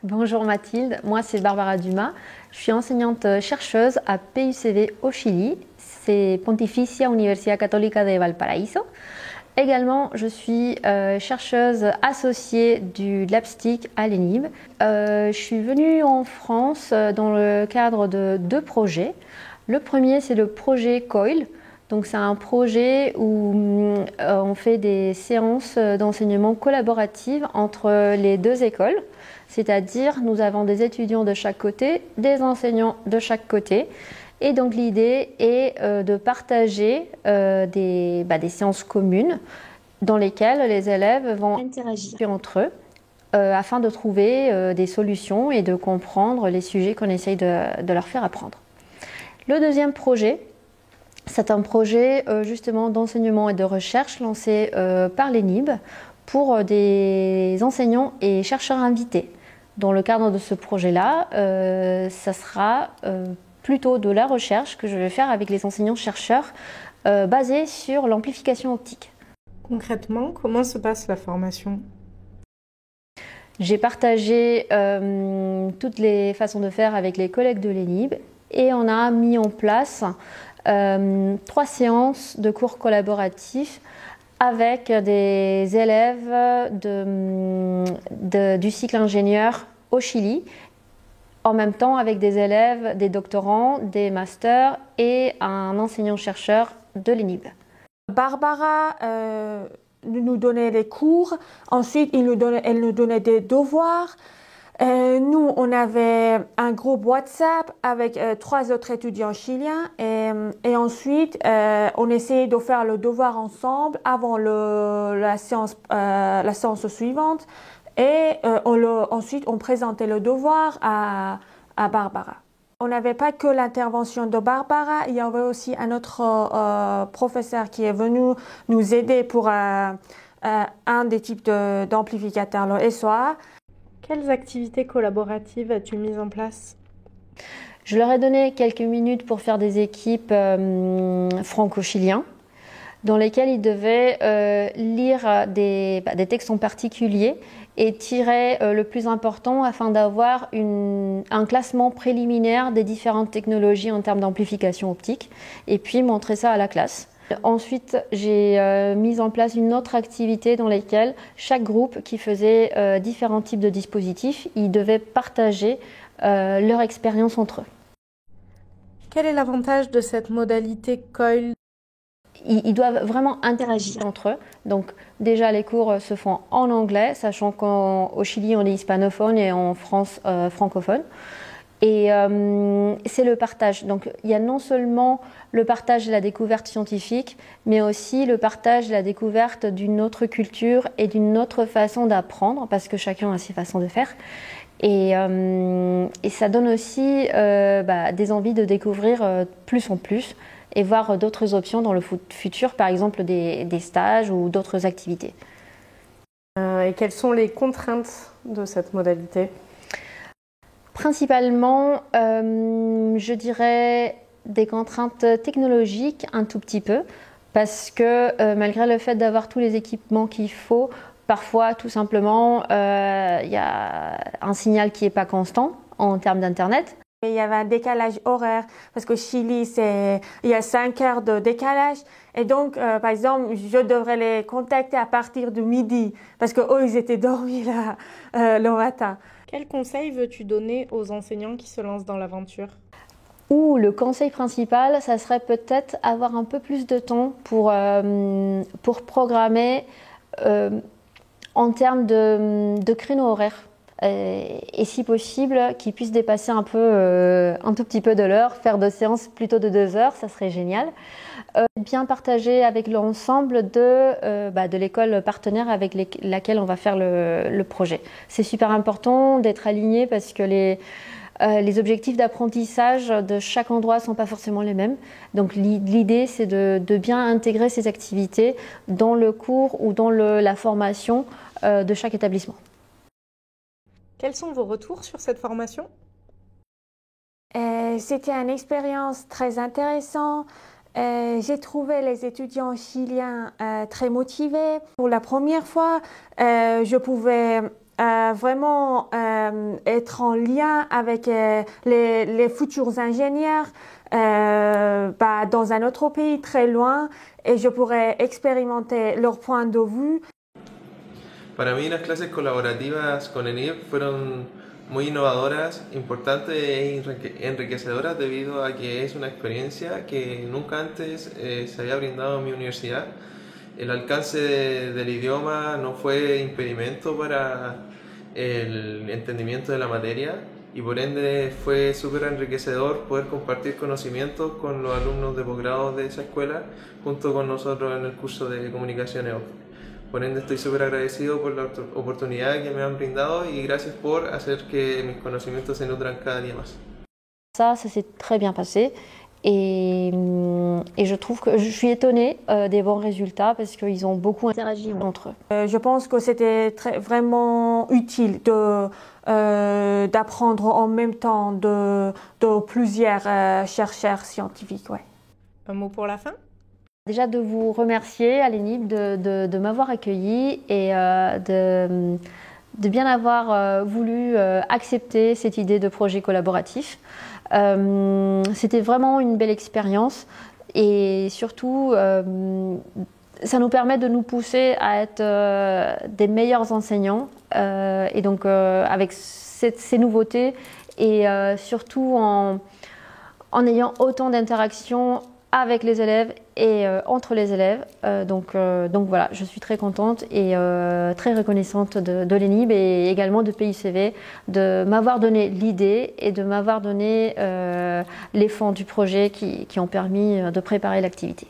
Bonjour Mathilde, moi c'est Barbara Dumas. Je suis enseignante chercheuse à PUCV au Chili, c'est Pontificia Universidad Católica de Valparaíso. Également, je suis chercheuse associée du LabSTIC à l'ENIB. Je suis venue en France dans le cadre de 2 projets. Le premier, c'est le projet COIL. Donc, c'est un projet où on fait des séances d'enseignement collaboratives entre les 2 écoles. C'est-à-dire, nous avons des étudiants de chaque côté, des enseignants de chaque côté. Et donc l'idée est de partager des séances communes dans lesquelles les élèves vont interagir entre eux afin de trouver des solutions et de comprendre les sujets qu'on essaye de leur faire apprendre. Le deuxième projet, c'est un projet justement d'enseignement et de recherche lancé par l'ENIB pour des enseignants et chercheurs invités. Dans le cadre de ce projet-là, ça sera plutôt de la recherche que je vais faire avec les enseignants-chercheurs basée sur l'amplification optique. Concrètement, comment se passe la formation ? J'ai partagé toutes les façons de faire avec les collègues de l'ENIB et on a mis en place 3 séances de cours collaboratifs avec des élèves du cycle ingénieur au Chili, en même temps avec des élèves, des doctorants, des masters et un enseignant-chercheur de l'ENIB. Barbara nous donnait les cours, ensuite elle nous donnait des devoirs. Nous, on avait un groupe WhatsApp avec 3 autres étudiants chiliens et ensuite on essayait de faire le devoir ensemble avant la séance suivante et ensuite on présentait le devoir à Barbara. On n'avait pas que l'intervention de Barbara, il y avait aussi un autre professeur qui est venu nous aider pour un des types d'amplificateurs, le SOA. Quelles activités collaboratives as-tu mises en place ? Je leur ai donné quelques minutes pour faire des équipes franco-chiliens dans lesquelles ils devaient lire des textes en particulier et tirer le plus important afin d'avoir un classement préliminaire des différentes technologies en termes d'amplification optique et puis montrer ça à la classe. Ensuite, j'ai mis en place une autre activité dans laquelle chaque groupe qui faisait différents types de dispositifs, ils devaient partager leur expérience entre eux. Quel est l'avantage de cette modalité COIL ? Ils doivent vraiment interagir entre eux. Donc déjà, les cours se font en anglais, sachant qu'au Chili, on est hispanophone et en France, francophone. Et c'est le partage. Donc il y a non seulement le partage de la découverte scientifique, mais aussi le partage de la découverte d'une autre culture et d'une autre façon d'apprendre, parce que chacun a ses façons de faire. Et ça donne aussi des envies de découvrir plus en plus et voir d'autres options dans le futur, par exemple des stages ou d'autres activités. Et quelles sont les contraintes de cette modalité ? Principalement, je dirais des contraintes technologiques un tout petit peu, parce que malgré le fait d'avoir tous les équipements qu'il faut, parfois tout simplement il y a un signal qui n'est pas constant en termes d'internet. Il y avait un décalage horaire parce qu'au Chili, il y a 5 heures de décalage. Et donc, par exemple, je devrais les contacter à partir de midi parce qu'eux, ils étaient dormis là, le matin. Quel conseil veux-tu donner aux enseignants qui se lancent dans l'aventure ? Le conseil principal, ça serait peut-être avoir un peu plus de temps pour programmer en termes de créneaux horaires. Et si possible, qu'ils puissent dépasser un tout petit peu de l'heure, faire de séances plutôt de 2 heures, ça serait génial. Bien partager avec l'ensemble de l'école partenaire avec laquelle on va faire le projet. C'est super important d'être aligné parce que les objectifs d'apprentissage de chaque endroit ne sont pas forcément les mêmes. Donc l'idée, c'est de bien intégrer ces activités dans le cours ou dans la formation de chaque établissement. Quels sont vos retours sur cette formation ? C'était une expérience très intéressante. J'ai trouvé les étudiants chiliens très motivés. Pour la première fois, je pouvais vraiment être en lien avec les futurs ingénieurs dans un autre pays très loin et je pourrais expérimenter leur point de vue. Para mí las clases colaborativas con ENIP fueron muy innovadoras, importantes e enriquecedoras debido a que es una experiencia que nunca antes se había brindado en mi universidad. El alcance del idioma no fue impedimento para el entendimiento de la materia y por ende fue súper enriquecedor poder compartir conocimientos con los alumnos de posgrado de esa escuela junto con nosotros en el curso de comunicaciones. Por ende estoy súper agradecido por la oportunidad que me han brindado y gracias por hacer que mis conocimientos se nutran cada día más. Ça s'est très bien passé et je trouve que je suis étonnée des bons résultats parce qu'ils ont beaucoup interagi entre eux. Je pense que c'était vraiment utile d'apprendre en même temps de plusieurs chercheurs scientifiques. Ouais. Un mot pour la fin? Déjà de vous remercier à l'ENIP de m'avoir accueilli et de bien avoir voulu accepter cette idée de projet collaboratif. C'était vraiment une belle expérience et surtout ça nous permet de nous pousser à être des meilleurs enseignants et donc avec ces nouveautés et surtout en ayant autant d'interactions avec les élèves et entre les élèves. Donc voilà, je suis très contente et très reconnaissante de l'ENIB et également de PUCV de m'avoir donné l'idée et de m'avoir donné les fonds du projet qui ont permis de préparer l'activité.